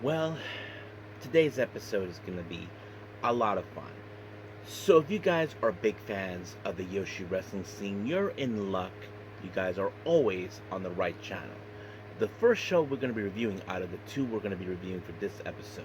Well, today's episode is going to be a lot of fun. So, if you guys are big fans of the Yoshi wrestling scene, you're in luck. You guys are always on the right channel. The first show we're going to be reviewing out of the two we're going to be reviewing for this episode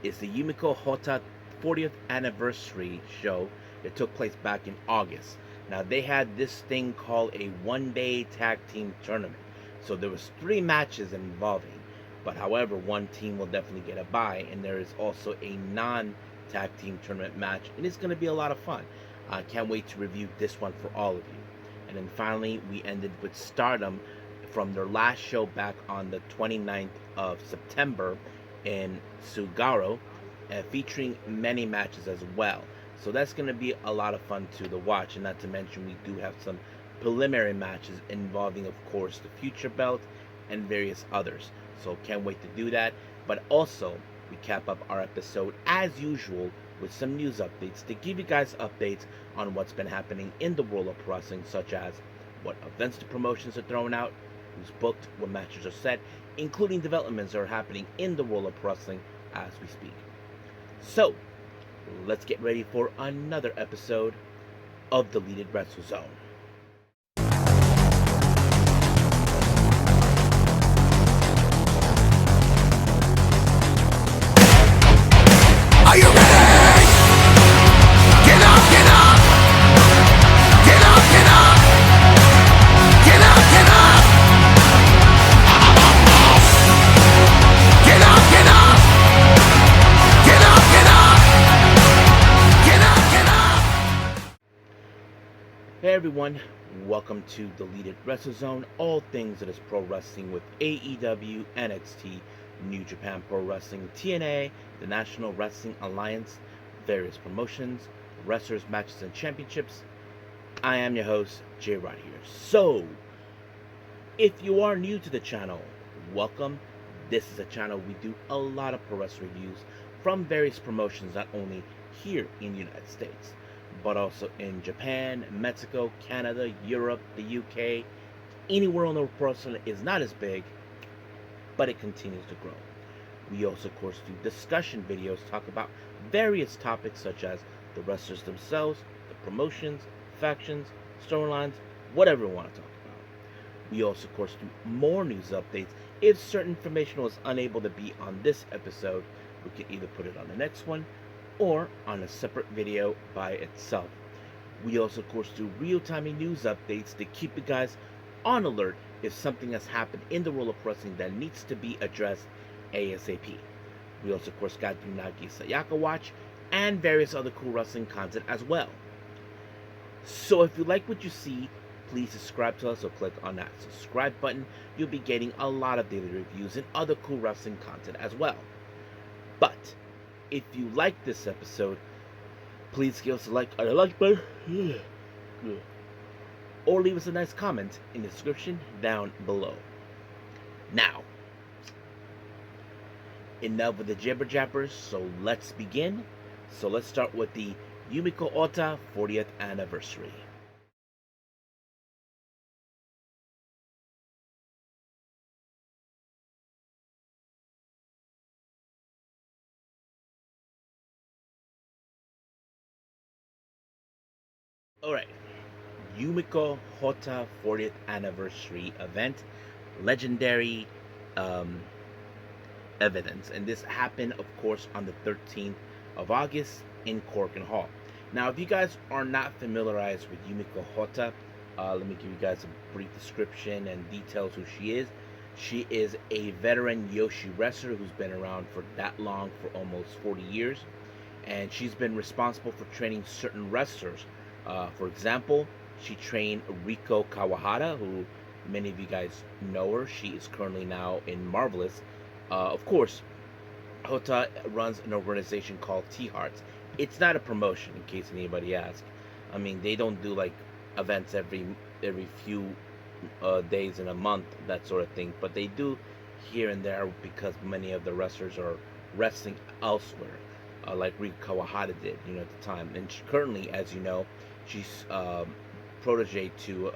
is the Yumiko Hotta 40th anniversary show that took place back in August. Now, they had this thing called a one-day tag team tournament. So there was three matches involving, but however, one team will definitely get a bye, and there is also a non-tag team tournament match, and it's going to be a lot of fun. I can't wait to review this one for all of you. And then finally, we ended with Stardom from their last show back on the 29th of September in Tsugaru, featuring many matches as well. So that's going to be a lot of fun to watch, and not to mention we do have some preliminary matches involving, of course, the Future Belt and various others. So can't wait to do that. But also, we cap up our episode as usual with some news updates to give you guys updates on what's been happening in the world of pro wrestling, such as what events the promotions are throwing out, who's booked, what matches are set, including developments that are happening in the world of pro wrestling as we speak. So, let's get ready for another episode of the Deleted Wrestle Zone. Are you ready? Get up, get up! Get up, get up! Get up, get up! Get up, get up! Get up, get up! Get up, get up! Hey everyone, welcome to Deleted Wrestle Zone, all things that is pro wrestling with AEW, NXT, New Japan Pro Wrestling, TNA, the National Wrestling Alliance, various promotions, wrestlers, matches, and championships. I am your host, J Rod here. So, if you are new to the channel, welcome. This is a channel we do a lot of pro wrestling reviews from various promotions, not only here in the United States, but also in Japan, Mexico, Canada, Europe, the UK, anywhere on the pro wrestling is not as big, but it continues to grow. We also, of course, do discussion videos, talk about various topics such as the wrestlers themselves, the promotions, factions, storylines, whatever we want to talk about. We also, of course, do more news updates. If certain information was unable to be on this episode, we can either put it on the next one or on a separate video by itself. We also, of course, do real-time news updates to keep you guys on alert if something has happened in the world of wrestling that needs to be addressed ASAP. We also, of course, got Unagi Sayaka Watch and various other cool wrestling content as well. So if you like what you see, please subscribe to us or click on that subscribe button. You'll be getting a lot of daily reviews and other cool wrestling content as well. But if you like this episode, please give us a like on the like button. Or leave us a nice comment in the description down below. Now, enough with the jibber jabbers, so let's begin. So let's start with the Yumiko Hotta 40th anniversary. Alright, Yumiko Hotta 40th anniversary event, legendary evidence, and this happened, of course, on the 13th of August in Corkin Hall. Now, if you guys are not familiarized with Yumiko Hotta, let me give you guys a brief description and details who she is. She is a veteran Yoshi wrestler who's been around for that long, for almost 40 years, and she's been responsible for training certain wrestlers. For example, she trained Riko Kawahara, who many of you guys know her. She is currently now in Marvelous. Of course, Hotta runs an organization called T-Hearts. It's not a promotion, in case anybody asks. I mean, they don't do like events every few days in a month, that sort of thing. But they do here and there because many of the wrestlers are wrestling elsewhere, like Riko Kawahara did, at the time. And she, currently, as you know, she's protege to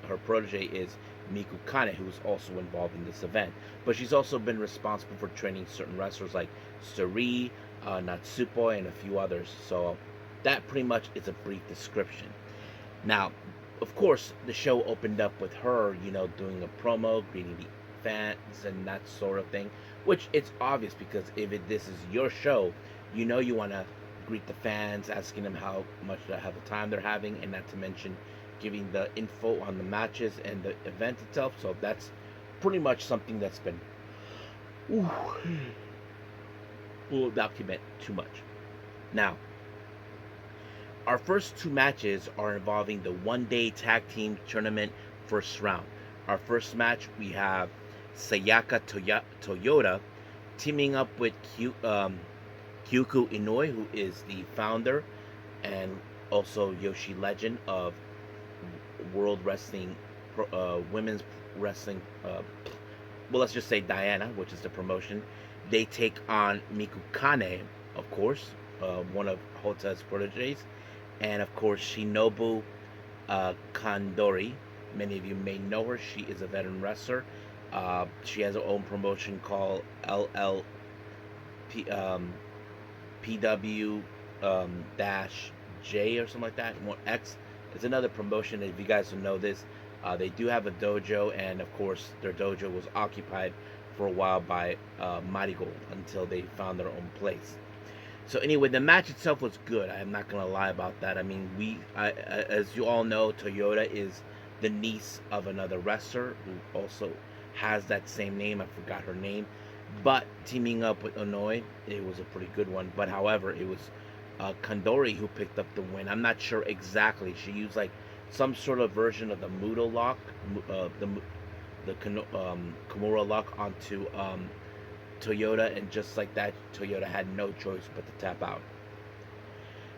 her protege is Miku Kane, who's also involved in this event. But she's also been responsible for training certain wrestlers like Sareee, Natsupoi, and a few others. So that pretty much is a brief description. Now, of course, the show opened up with her, doing a promo, greeting the fans and that sort of thing, which it's obvious because this is your show, you want to greet the fans, asking them how much they have the time they're having, and not to mention giving the info on the matches and the event itself. So that's pretty much something that's been, ooh, will document too much. Now, our first two matches are involving the one-day tag team tournament first round. Our first match, we have Sayaka Toyota teaming up with Kyuku Inoue, who is the founder and also Joshi legend of World Wrestling, Women's Wrestling. Well, let's just say Diana, which is the promotion. They take on Miku Kane, of course, one of Hota's proteges, and of course Shinobu Kandori. Many of you may know her. She is a veteran wrestler. She has her own promotion called PW dash J or something like that. More X. It's another promotion. If you guys don't know this, they do have a dojo, and of course their dojo was occupied for a while by Mighty Gold until they found their own place. So anyway, the match itself was good. I'm not gonna lie about that. I mean, as you all know, Toyota is the niece of another wrestler who also has that same name. I forgot her name, but teaming up with Inoue, it was a pretty good one. But however, it was Kandori who picked up the win. I'm not sure exactly. She used like some sort of version of the Mudo lock, the Kimura lock onto Toyota, and just like that, Toyota had no choice but to tap out.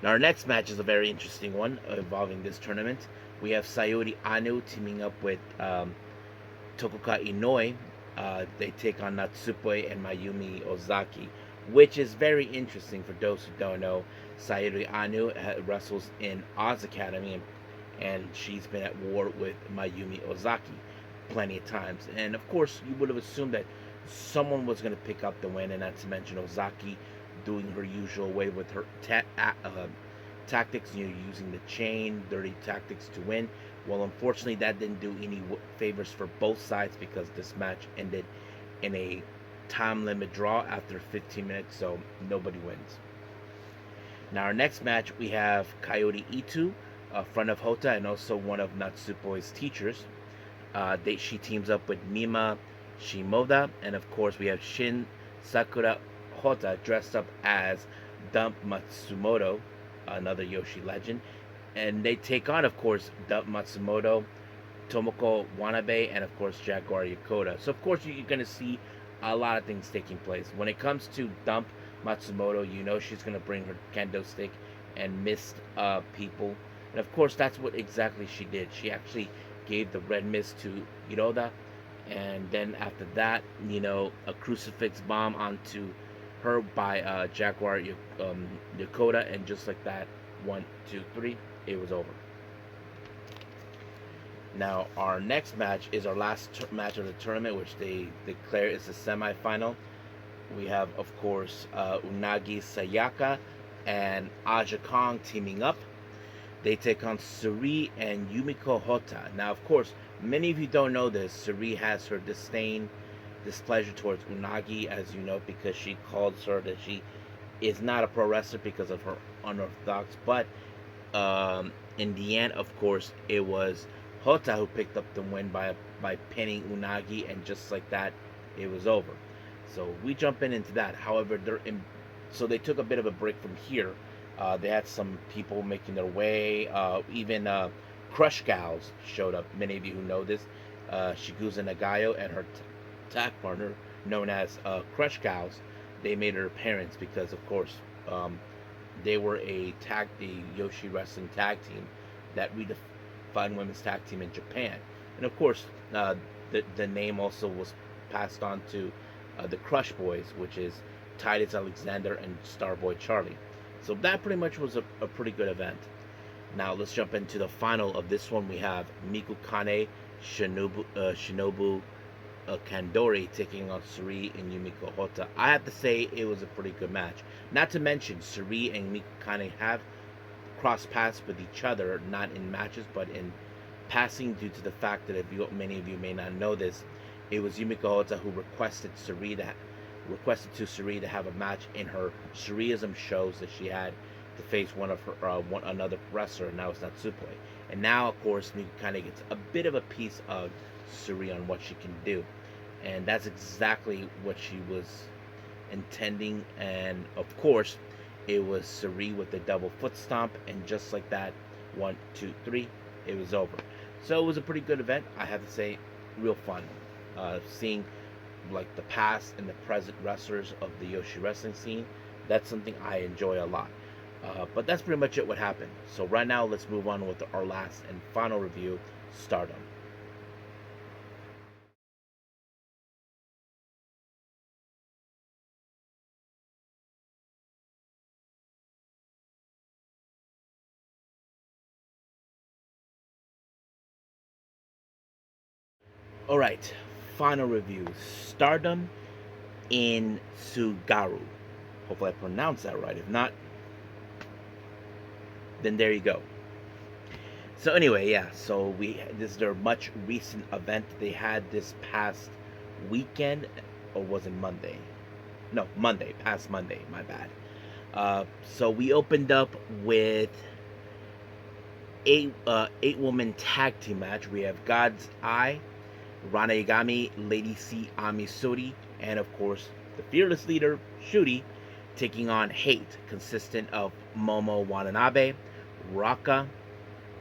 Now, our next match is a very interesting one involving this tournament. We have Sayuri Anu teaming up with Tokuka Inoue. They take on Natsupoi and Mayumi Ozaki, which is very interesting for those who don't know. Sayuri Anu wrestles in Oz Academy, and she's been at war with Mayumi Ozaki plenty of times. And of course, you would have assumed that someone was going to pick up the win, and not to mention Ozaki doing her usual way with her tactics, using the chain, dirty tactics to win. Well, unfortunately, that didn't do any favors for both sides because this match ended in a time limit draw after 15 minutes, so nobody wins. Now, our next match, we have Coyote Itu, a friend of Hota and also one of Natsupoi's teachers. She teams up with Mima Shimoda, and of course we have Shin Sakura Hota dressed up as Dump Matsumoto, another Joshi legend, and they take on, of course, Dump Matsumoto, Tomoko Wanabe, and of course Jaguar Yokota. So of course you're going to see a lot of things taking place. When it comes to Dump Matsumoto, she's going to bring her kendo stick and mist people, and of course that's what exactly she did. She actually gave the red mist to Hiroda, and then after that, a crucifix bomb onto her by Jaguar Yokota, and just like that, 1, 2, 3, it was over. Now, our next match is our last match of the tournament, which they declare is the semifinal. We have, of course, Unagi Sayaka and Aja Kong teaming up. They take on Sareee and Yumiko Hotta. Now, of course, many of you don't know this. Sareee has her displeasure towards Unagi, as you know, because she calls her that she is not a pro wrestler because of her unorthodox. But in the end, of course, it was Hotta who picked up the win by pinning Unagi, and just like that, it was over. So we jump into that. However, so they took a bit of a break from here. They had some people making their way. Even Crush Gals showed up. Many of you who know this, Shigusa Nagayo and her tag partner, known as Crush Gals, they made their appearance because, of course, they were the Joshi Wrestling tag team that redefined women's tag team in Japan. And of course, the name also was passed on to the Crush Boys, which is Titus Alexander and Starboy Charlie. So that pretty much was a pretty good event. Now let's jump into the final of this one. We have Miku Kane Shinobu Kandori taking on Sareee and Yumiko Hotta. I have to say it was a pretty good match. Not to mention Sareee and Yumiko kind of have cross paths with each other, not in matches but in passing, due to the fact that many of you may not know this, it was Yumiko Hotta who requested to Sareee to have a match in her Sareeism shows that she had to face another wrestler, and that was Natsupoi. And now, of course, Mika kind of gets a bit of a piece of Sareee on what she can do, and that's exactly what she was intending. And of course, it was Sareee with the double foot stomp, and just like that, 1, 2, 3, it was over. So it was a pretty good event, I have to say, real fun. Seeing like the past and the present wrestlers of the Joshi wrestling scene, that's something I enjoy a lot. But that's pretty much it what happened. So right now, let's move on with our last and final review, Stardom. All right, final review, Stardom in Tsugaru. Hopefully I pronounced that right. If not, then there you go. So anyway, yeah. So this is their much recent event they had this past weekend, or was it Monday? No, Monday. Past Monday. My bad. So we opened up with eight woman tag team match. We have God's Eye, Rana Yagami, Lady C, Ami Suri, and of course the fearless leader Shuri taking on Hate, consistent of Momo Watanabe, Raka,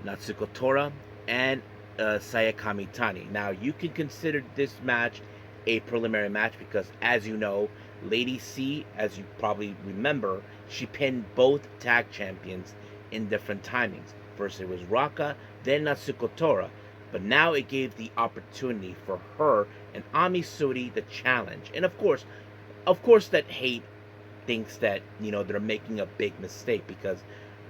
Natsuko Tora, and Sayakami Tani. Now, you can consider this match a preliminary match because, as you know, Lady C, as you probably remember, she pinned both tag champions in different timings. First it was Raka, then Natsuko Tora, but now it gave the opportunity for her and Ami Suri the challenge. And of course, that Hate thinks that they're making a big mistake because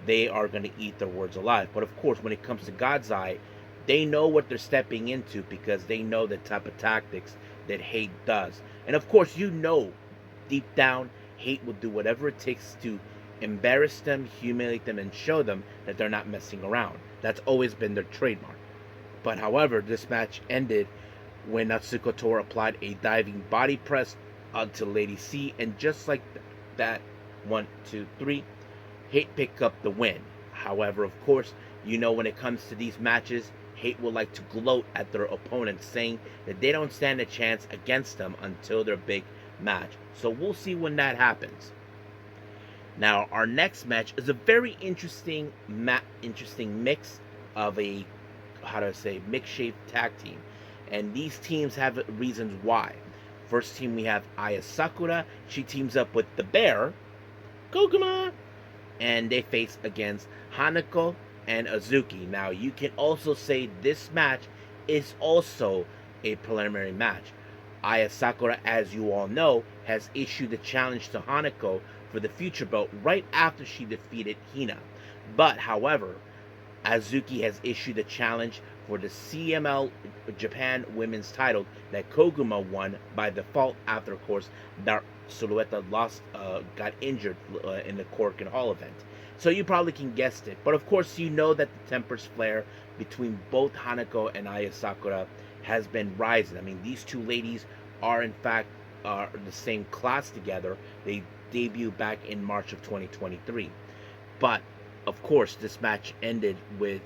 they are going to eat their words alive. But of course, when it comes to God's Eye, they know what they're stepping into because they know the type of tactics that Hate does. And of course, deep down, Hate will do whatever it takes to embarrass them, humiliate them, and show them that they're not messing around. That's always been their trademark. But however, this match ended when Natsuko Tora applied a diving body press onto Lady C, and just like that, 1, 2, 3, Hate picked up the win. However, of course, when it comes to these matches, Hate will like to gloat at their opponents, saying that they don't stand a chance against them until their big match. So we'll see when that happens. Now, our next match is a very interesting mix of a, mixed-shaped tag team. And these teams have reasons why. First team, we have Aya Sakura. She teams up with the Bear, Koguma, and they face against Hanako and Azuki. Now, you can also say this match is also a preliminary match. Aya Sakura, as you all know, has issued a challenge to Hanako for the future belt right after she defeated Hina. But, however, Azuki has issued a challenge for the CML Japan Women's title that Koguma won by default after, of course, that Silhouette got injured in the Cork and Hall event. So you probably can guess it. But of course, you know that the tempers flare between both Hanako and Aya Sakura has been rising. I mean, these two ladies are in fact the same class together. They debuted back in March of 2023. But of course, this match ended with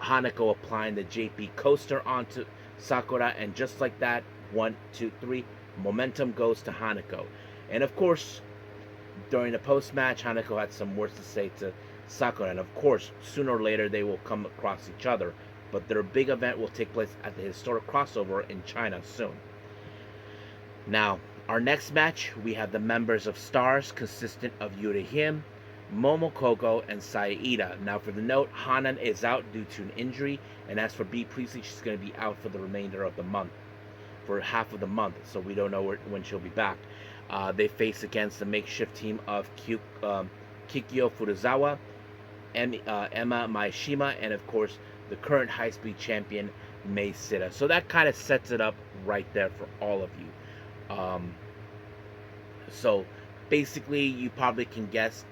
Hanako applying the JP coaster onto Sakura, and just like that, 1, 2, 3, momentum goes to Hanako. And of course, during the post-match, Hanako had some words to say to Sakura, and of course, sooner or later they will come across each other. But their big event will take place at the historic crossover in China soon. Now, our next match, we have the members of Stars, consistent of Yuri Him, Momokoko, and Saida. Now, for the note, Hanan is out due to an injury, and as for B. Priestley, she's going to be out for the remainder of the month, for half of the month, so we don't know when she'll be back. They face against the makeshift team of Kikyo Furuzawa, Emma Maeshima, and of course, the current high-speed champion, Sita. So that kind of sets it up right there for all of you. So basically, you probably can guess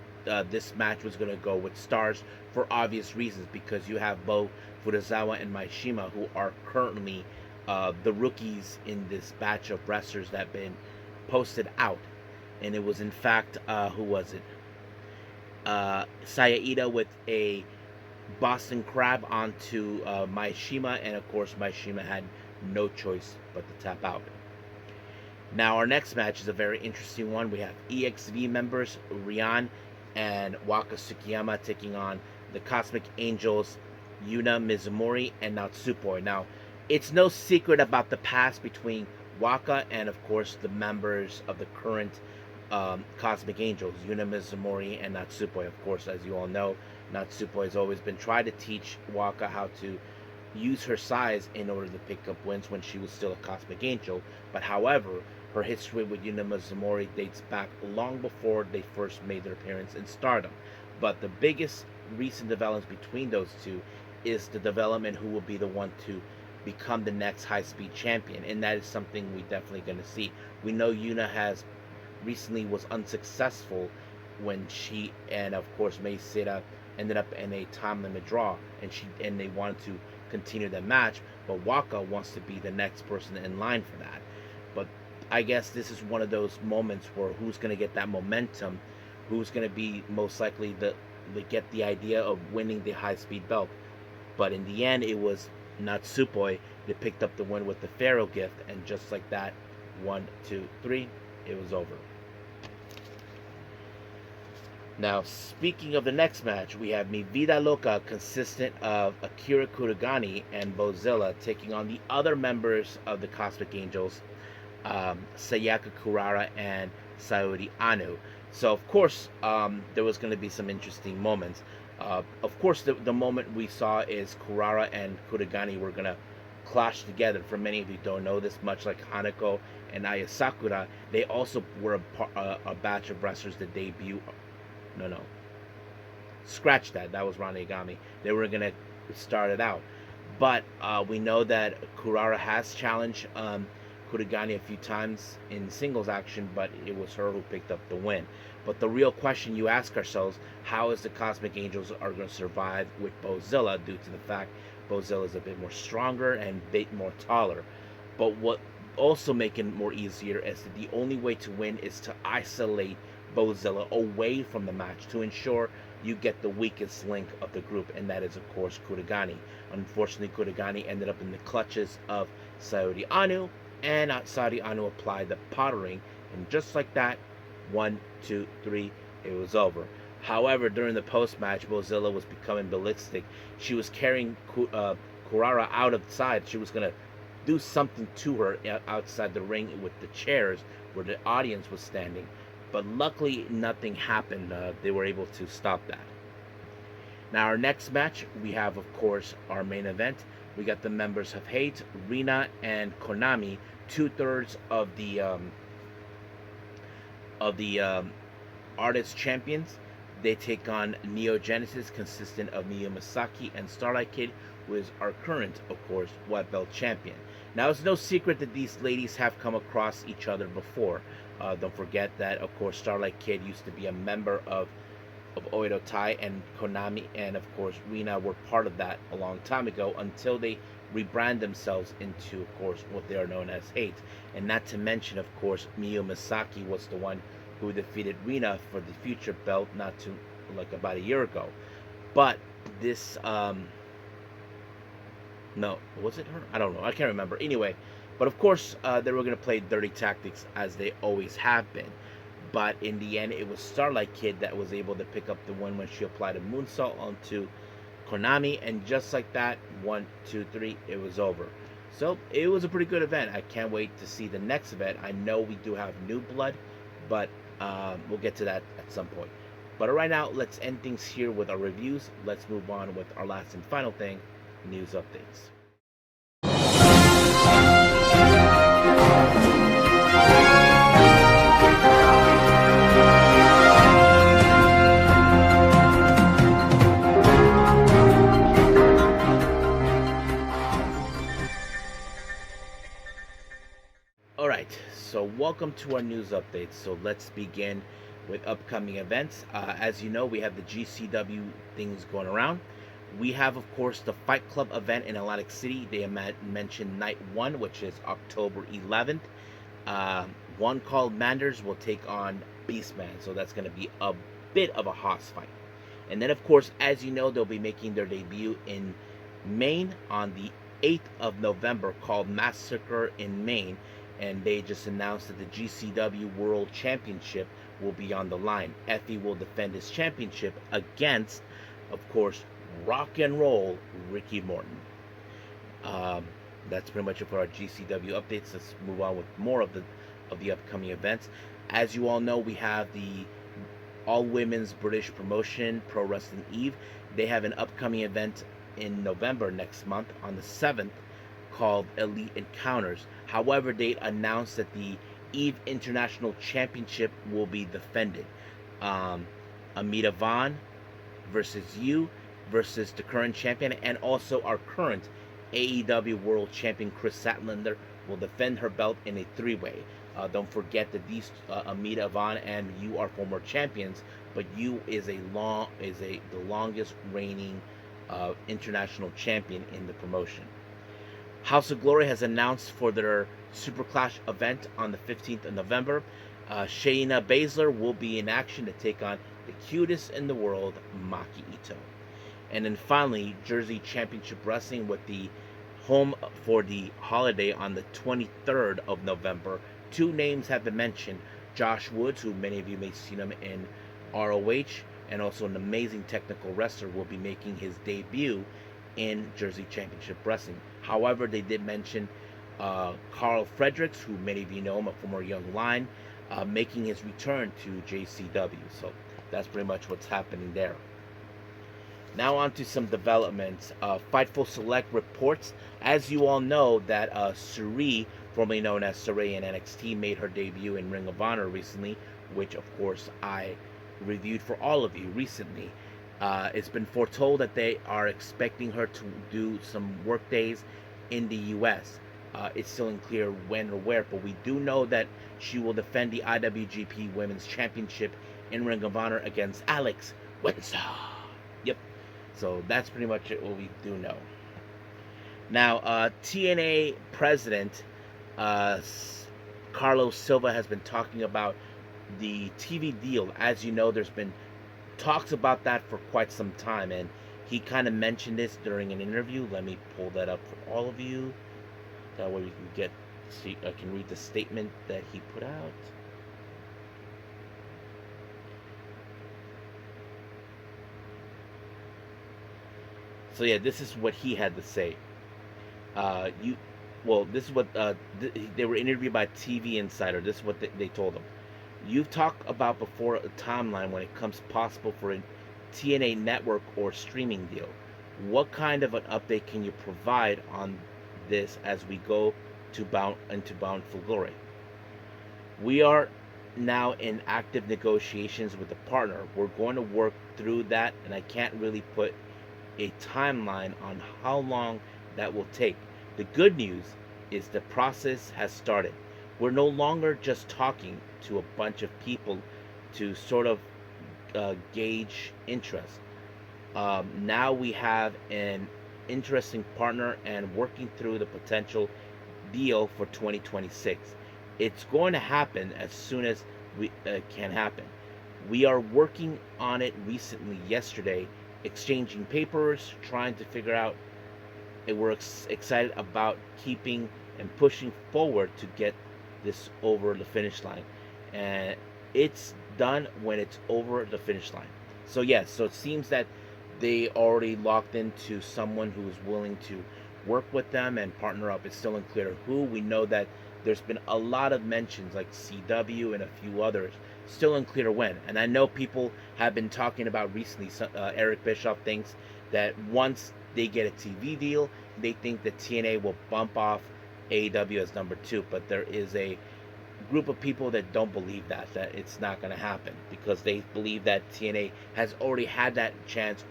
this match was going to go with stars for obvious reasons, because you have both Furuzawa and Maishima, who are currently the rookies in this batch of wrestlers that have been posted out. And it was, in fact, who was it? Sayaida with a Boston Crab onto Maishima, and of course, Maishima had no choice but to tap out. Now, our next match is a very interesting one. We have EXV members Rian and Waka Tsukiyama taking on the Cosmic Angels, Yuna Mizumori and Natsupoi. Now, it's no secret about the past between Waka and, of course, the members of the current Cosmic Angels, Yuna Mizumori and Natsupoi. Of course, as you all know, Natsupoi has always been trying to teach Waka how to use her size in order to pick up wins when she was still a Cosmic Angel. But however, her history with Yuna Mizumori dates back long before they first made their appearance in Stardom. But the biggest recent developments between those two is the development who will be the one to become the next high-speed champion, and that is something we're definitely going to see. We know Yuna has recently was unsuccessful when she and of course Sita ended up in a time limit draw, and they wanted to continue the match, but Waka wants to be the next person in line for that. But I guess this is one of those moments where who's going to get that momentum, who's going to be most likely to get the idea of winning the high-speed belt. But in the end, it was Natsupoi that picked up the win with the Pharaoh gift, and just like that, 1, 2, 3, it was over. Now, speaking of the next match, we have Mi Vida Loca, consistent of Akira Kuragani and Bozilla, taking on the other members of the Cosmic Angels, Sayaka Kurara and Saori Anu. So, of course, there was going to be some interesting moments. Of course, the moment we saw is Kurara and Kuragani were going to clash together. For many of you who don't know this, much like Hanako and Aya Sakura, they also were a batch of wrestlers that debuted. No. Scratch that. That was Ranegami. They were going to start it out. But we know that Kurara has challenged Kuragani a few times in singles action, but it was her who picked up the win. But the real question you ask ourselves, how is the Cosmic Angels are going to survive with Bozilla, due to the fact Bozilla is a bit more stronger and a bit more taller. But what also making it more easier is that the only way to win is to isolate Bozilla away from the match to ensure you get the weakest link of the group, and that is of course Kuragani. Unfortunately, Kuragani ended up in the clutches of Saori Anu, and Saori Anu applied the pottering, and just like that, 1, 2, 3, it was over. However, during the post-match, Bozilla was becoming ballistic. She was carrying Kurara out of the side. She was going to do something to her outside the ring with the chairs where the audience was standing. But luckily, nothing happened. They were able to stop that. Now, our next match, we have, of course, our main event. We got the members of Hate, Rina, and Konami, 2/3 of the artist champions. They take on Neo Genesis, consistent of Miyu Masaki and Starlight Kid, who is our current, of course, white belt champion. Now, it's no secret that these ladies have come across each other before. Don't forget that, of course, Starlight Kid used to be a member of Oedo Tai, and Konami and, of course, Rina were part of that a long time ago, until they rebrand themselves into, of course, what they are known as Hate. And not to mention, of course, Miyu Masaki was the one who defeated Rina for the future belt about a year ago. But this, no, was it her? I don't know. I can't remember. Anyway, but of course, they were going to play dirty tactics as they always have been. But in the end, it was Starlight Kid that was able to pick up the win when she applied a moonsault onto Konami. And just like that, 1, 2, 3, it was over. So it was a pretty good event. I can't wait to see the next event. I know we do have new blood, but we'll get to that at some point. But right now, let's end things here with our reviews. Let's move on with our last and final thing, news updates. All right, so welcome to our news update. So let's begin with upcoming events. As you know, we have the GCW things going around. We have, of course, the Fight Club event in Atlantic City. They mentioned night one, which is October 11th. One called Manders will take on Beastman, so that's going to be a bit of a hoss fight. And then, of course, as you know, they'll be making their debut in Maine on the 8th of November, called Massacre in Maine. And they just announced that the GCW World Championship will be on the line. Effie will defend his championship against, of course, rock and roll Ricky Morton. Um, that's pretty much it for our GCW updates. Let's move on with more of the upcoming events. As you all know, we have the all women's British promotion, Pro Wrestling Eve. They have an upcoming event in November next month on the 7th called Elite Encounters. However, they announced that the Eve International Championship will be defended. Amita Vaughn versus you versus the current champion, and also our current AEW World Champion Chris Statlander will defend her belt in a three-way. Don't forget that these Amita Vaughn and you are former champions, but you is the longest reigning international champion in the promotion. House of Glory has announced for their Super Clash event on the 15th of November. Shayna Baszler will be in action to take on the cutest in the world, Maki Ito. And then finally, Jersey Championship Wrestling with the home for the holiday on the 23rd of November. Two names have been mentioned. Josh Woods, who many of you may have seen him in ROH, and also an amazing technical wrestler, will be making his debut in Jersey Championship Wrestling. However, they did mention Carl Fredericks, who many of you know him, a former Young Lion, making his return to JCW. So that's pretty much what's happening there. Now on to some developments. Fightful Select reports, as you all know, that Sareee, formerly known as Sareee in NXT, made her debut in Ring of Honor recently, which of course I reviewed for all of you recently. It's been foretold that they are expecting her to do some work days in the U.S. It's still unclear when or where, but we do know that she will defend the IWGP Women's Championship in Ring of Honor against Alex Windsor. Yep. So that's pretty much it, what we do know. Now, TNA president Carlos Silva has been talking about the TV deal. As you know, there's been talks about that for quite some time, and he kind of mentioned this during an interview. Let me pull that up for all of you. That way you can I can read the statement that he put out. So yeah, this is what he had to say. This is what they were interviewed by TV Insider. This is what they told him. You've talked about before a timeline when it comes possible for a TNA network or streaming deal. What kind of an update can you provide on this as we go to Bound for Glory? We are now in active negotiations with a partner. We're going to work through that, and I can't really put a timeline on how long that will take. The good news is the process has started. We're no longer just talking to a bunch of people to sort of gauge interest. Now we have an interesting partner and working through the potential deal for 2026. It's going to happen as soon as we can happen. We are working on it recently, yesterday, exchanging papers, trying to figure out, and we're excited about keeping and pushing forward to get this over the finish line. And it's done when it's over the finish line. So yes, so it seems that they already locked into someone who is willing to work with them and partner up. It's still unclear who. We know that there's been a lot of mentions like CW and a few others. Still unclear when. And I know people have been talking about recently, Eric Bischoff thinks that once they get a TV deal, they think that TNA will bump off AEW as number 2. But there is a group of people that don't believe that it's not going to happen, because they believe that TNA has already had that chance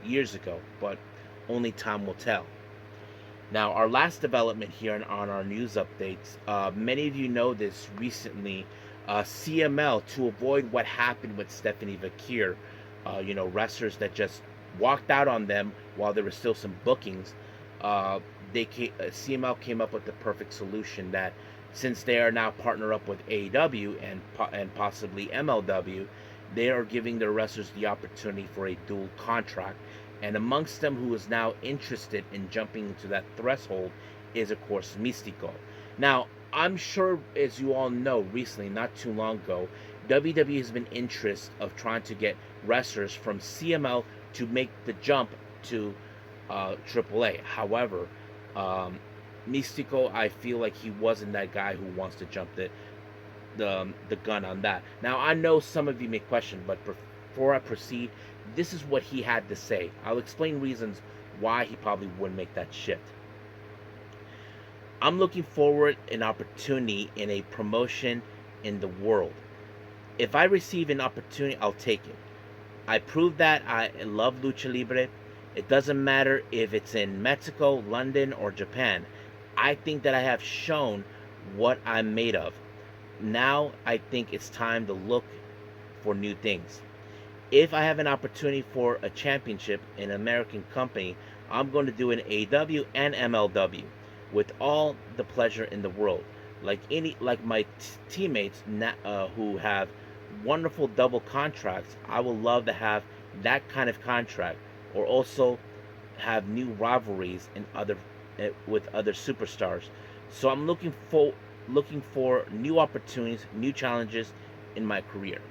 years ago, but only time will tell. Now, our last development here on our news updates, many of you know this recently, CML, to avoid what happened with Stephanie Vakir, wrestlers that just walked out on them while there were still some bookings, uh, CML came up with the perfect solution that since they are now partnered up with AEW and possibly MLW, they are giving their wrestlers the opportunity for a dual contract. And amongst them who is now interested in jumping into that threshold is, of course, Mistico. Now, I'm sure, as you all know, recently, not too long ago, WWE has been interested of trying to get wrestlers from CML to make the jump to AAA. However, um, Mistico, I feel like he wasn't that guy who wants to jump the gun on that. Now, I know some of you may question, but before I proceed, this is what he had to say. I'll explain reasons why he probably wouldn't make that shift. I'm looking forward an opportunity in a promotion in the world. If I receive an opportunity, I'll take it. I proved that I love lucha libre. It doesn't matter if it's in Mexico, London, or Japan. I think that I have shown what I'm made of. Now I think it's time to look for new things. If I have an opportunity for a championship in an American company, I'm going to do an AW and MLW with all the pleasure in the world. Like my teammates who have wonderful double contracts, I would love to have that kind of contract, or also have new rivalries in other with other superstars. So I'm looking for new opportunities, new challenges in my career.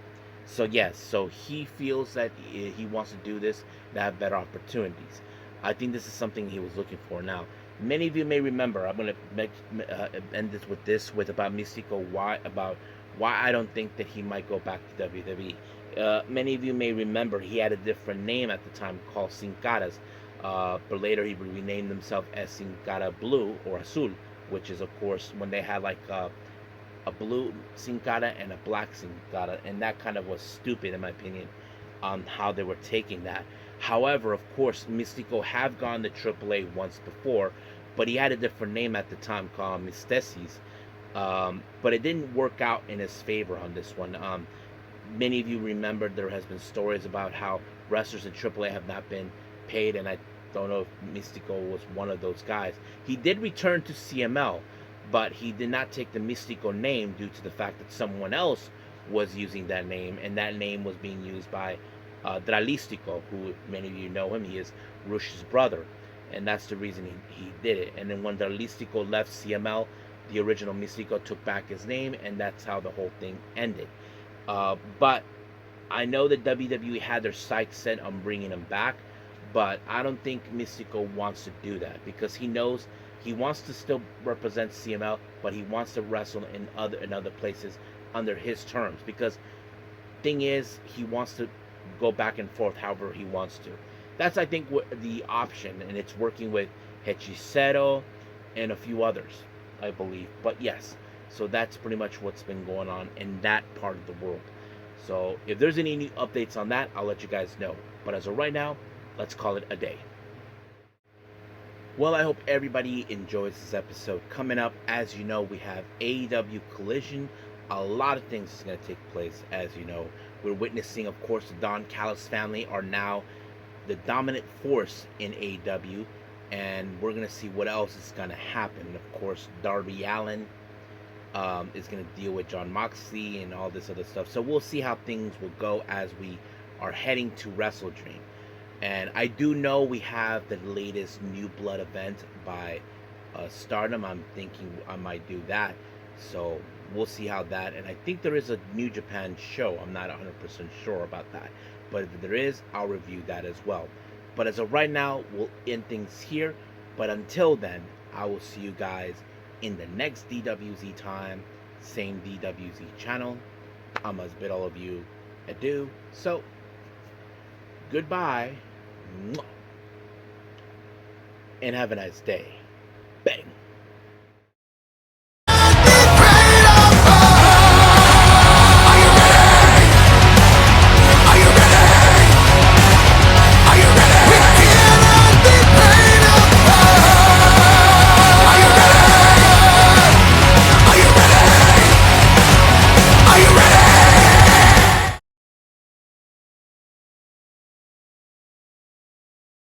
So yes, so he feels that he wants to do this to have better opportunities. I think this is something he was looking for. Now, many of you may remember. I'm going to end this with about Mistico. Why I don't think that he might go back to WWE. Many of you may remember he had a different name at the time called Sin Caras, but later he renamed himself as Sin Cara Blue or Azul, which is of course when they had like a blue Sin Cara and a black Sin Cara, and that kind of was stupid in my opinion on how they were taking that. However, of course, Mistico have gone to AAA once before, but he had a different name at the time called Mystesis. But it didn't work out in his favor on this one. Many of you remember there has been stories about how wrestlers in AAA have not been paid, and I don't know if Mistico was one of those guys. He did return to CML, but he did not take the Mistico name due to the fact that someone else was using that name, and that name was being used by Dralistico, who many of you know him. He is Rush's brother, and that's the reason he did it. And then when Dralistico left CML, the original Mistico took back his name, and that's how the whole thing ended. But I know that WWE had their sights set on bringing him back, but I don't think Mistico wants to do that because he knows he wants to still represent CML, but he wants to wrestle in other places under his terms. Because thing is, he wants to go back and forth however he wants to. That's I think the option, and it's working with Hechicero and a few others, I believe. But yes, so that's pretty much what's been going on in that part of the world. So if there's any new updates on that, I'll let you guys know. But as of right now, let's call it a day. Well, I hope everybody enjoys this episode. Coming up, as you know, we have AEW Collision. A lot of things is going to take place, as you know. We're witnessing, of course, the Don Callis family are now the dominant force in AEW, and we're going to see what else is going to happen. Of course, Darby Allin is going to deal with Jon Moxley and all this other stuff. So we'll see how things will go as we are heading to Wrestle Dream. And I do know we have the latest New Blood event by Stardom. I'm thinking I might do that. So we'll see how that. And I think there is a New Japan show. I'm not 100% sure about that. But if there is, I'll review that as well. But as of right now, we'll end things here. But until then, I will see you guys in the next DWZ time. Same DWZ channel. I must bid all of you adieu. So, goodbye. And have a nice day. Bang.